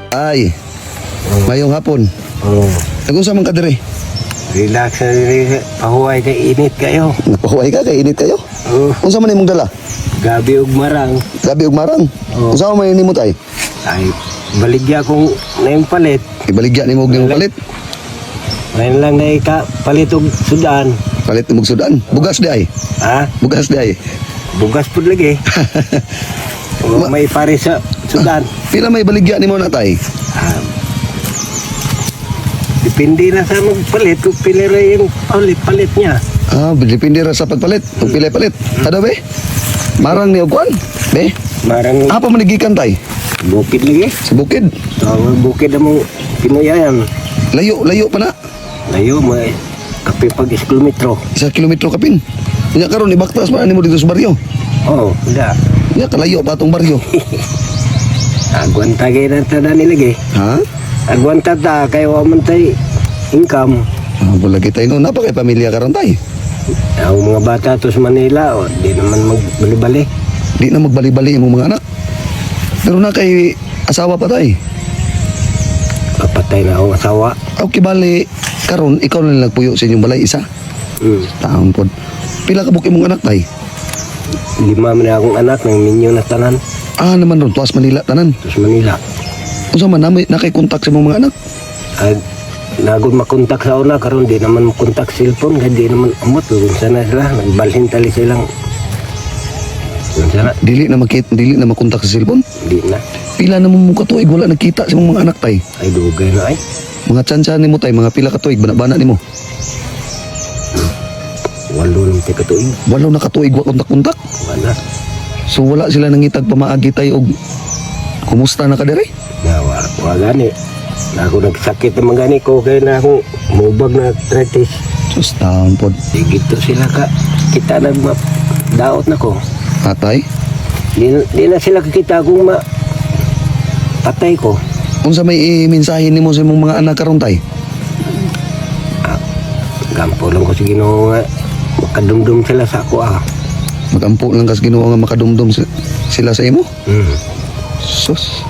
Ay, mayong hapon. Oo. Nag-unsa man ka dire? Relax na rin. Pahuway kay init kayo. Napahuway ka kay init kayo. Oo. Unsa man imong dala? Gabi ug marang. Gabi ug marang. Oo. Unsa man nimo tay? Ay, baligya kong na yung palit. Ibaligya nimo og nimo palit. Ngayon lang na palit og sudan. Palit mo og sudan. Bugas di ay. Ha? Bugas di ay. Bugas po lagi. O, may pare sa sudan. Pila may baligya nimo na tay? Ah, depende na sa magpalit kung pili rin yung palit niya. Ah, depende ra sa pagpalit. Kung pila palit. Kada be? Marang ni og kwan? Be? Marang Apa man gikan tay? bukid lagi. Sa bukid. So, bukid na mong pinuyayan. Layo pa na. Layo, may kape pag kilometro. 1 kilometro kapin. Nya karon ibaktas man nimo dito sa baryo. Oo, hindi. Nya kalayo pa tong baryo. Agwanta kayo na tada nilagi. Ha? Agwanta ta, kayo waman tay income. Ah, bulagi tayo no. Napakay pamilya karon tay. Ang mga bata to sa Manila, o, di naman magbali-bali. Di na magbali-bali imong mga anak. Pero na kay asawa pa tay. Papatay na akong asawa. Okay bali karon ikaw na lang nagpuyo sa inyong balay isa. Taon pod. Pila ka buki mong anak tay? 5 man na akong anak ng minyo na tanan. Ah naman ron tuwas Manila tanan. Sa Manila. Unsa man na kay kontak sa imong mga anak? At nagod makontak sa una, karon di naman makontak cellphone, kaya di naman umot. Kung sana sila, nagbalhin tali silang. Kung sana, Dili na makontak sa cellphone. di na. Pila na mo katuig wala nagkita sa imong mga anak tay. Ay, dugay na ay. Mga tsansa nimo tay mga pila ka tuig bana nimo. 8 ng tikatuig. Wala na katuig wa kontak-kontak. Wala. So wala sila nangitag pamaagi tay og kumusta na ka dire? Wala ni. Ako nagsakit naman gani ko, kaya na akong mubag na arthritis. Sus taon pod. Di gito sila ka. Kita daot na ko. Atay. Di na sila kakita kung patay ko. Unsa may mensahe nimo sa imong mga anak karon tay? Gampo lang ko sa Ginoo nga makadumdum sila sa ako Magampo lang kas Ginoo nga makadumdum sila sa imo. Sus.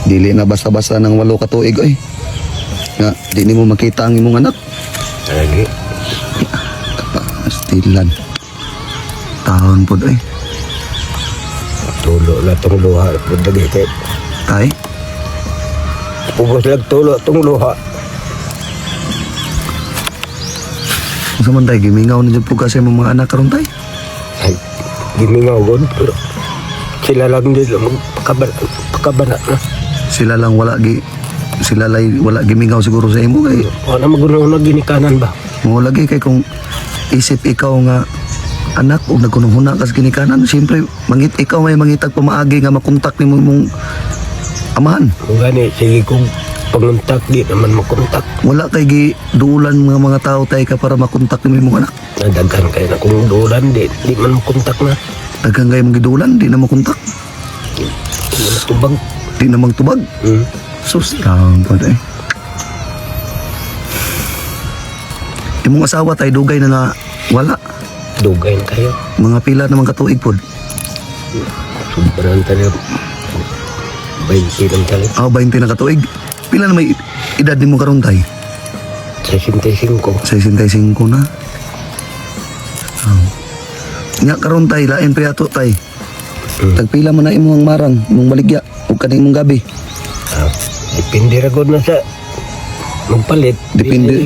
Dili na basta-basta ng 8 ka tuig oy. Nga di nimo makita ang imong anak. Lagi. Kapastilan. Taon pod oy. Tulo na itong luha. Lagi kay Tay. pugos lang tulo itong luha. Unsa man tay gimingaw ni jud ka sa imong mga anak karon tay? Ay, gimingaw ko. Pero sila lang din pakabana na. Sila wala gimingaw siguro sa imo kay Wala magunaw na ginikanan ba? mo lagi kay kung isip ikaw nga anak o nagkunong-huna kas ginikanan siyempre ikaw may mangitag pamaagi nga makontak nimo imong amahan. Kung gani, sige kong panguntak, di naman makontak. Wala kay giduulan mga tao tay ka para makontak nimo imong anak. Nadaghan kayo na kung dulan, di man makontak na. Daghang kay mong giduulan di na makontak. Di na tubag. Di na magtubag. Sus taon pod eh. Imong asawa tay dugay na nga wala. Dugay na kayo. Mga pila naman katuig pod. Sobrang tayo. 20 lang tayo. 20 na katuig. Pila na may edad nimo karon tay? 65. 65 na. Nya karon tay lain priyato tay. Tagpila man na imong marang, imong baligya ug kaning imong gabi. Depende ra gud na sa magpalit. Depende.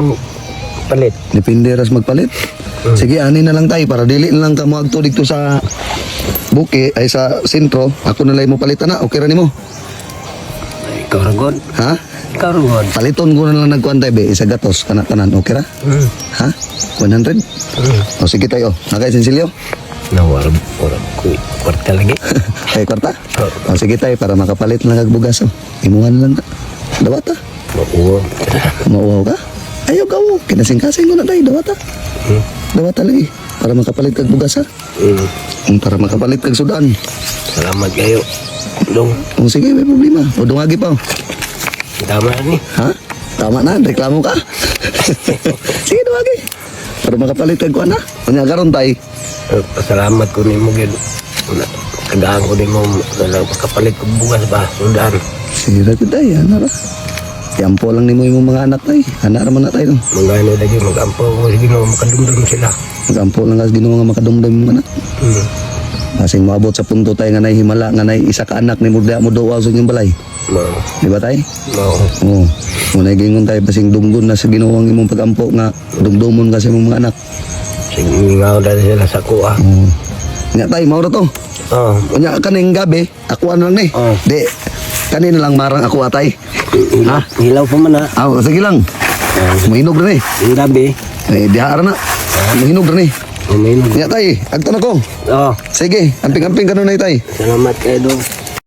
Palit. Depende ras magpalit. Sige ani na lang tay para dili na lang ka moagto dito sa buki ay sa sentro. Ako na lay mo palitan na. Okay ra nimo? Ikaw ra gud. Ha? Ikaw ra gud. Paliton ko na lang nagkuan tay be isa gatos kana-kanan. Okay ra? Ha? 100? O sige tayo. Nakay sensilyo? Nawar ko kwarta lagi. Kay kwarta? O sige tayo para makapalit lang kag bugas. Imuhan lang ka. Dawata? Mauwa. Mauwaw ka? Ayaw ka mo. Kinasing-kasing ko na tayo. Dawata? Dawata lagi. Para makapalit kag bugas ha? Para makapalit kag sudan. Salamat kayo. Dong. O sige, may problema. O dungagi pa. Tama ni. Ha? Tama na, reklamo ka. Sige, dungagi. Para makapalit kag kuan ha? Kanya karon tay. Pasalamat ko nimo gid. Kadaan ko din mo kapalit ko bugas ba, sudan. Sira ko tayo, ana ra. Tiampo lang nimo imong mga anak tay. Ana ra man na tayo. Mga ano lagi, mag-ampo ko, sige no, makadumdum sila. Magampo lang kas Ginoo nga makadumdum imong anak. Hmm. Kasing maabot sa punto tayo nga nay himala nga nay isa ka anak ni mudya mo duwa sa inyong balay. Mao. Di ba tay? Mao. Oo. Muna gingon tayo basing dumgon na sa Ginoo ang imong pagampo nga dumdumon kasi imong mga anak. Sige, ngaw dahil sila sa kuha. Oo. Nya tay mao ra to. Oh. Nya kaning gabi ako ano lang ni. Oh. Di kanina lang marang ako atay. Ha? Hilaw pa man ha. Aw sige lang. Mahinog rin Yung gabi. eh. Diha ra na. Mahinog rin eh. Uminom. Nya tay, agto na ko. Oh. Sige, amping-amping kanon na tay. Salamat kayo doon.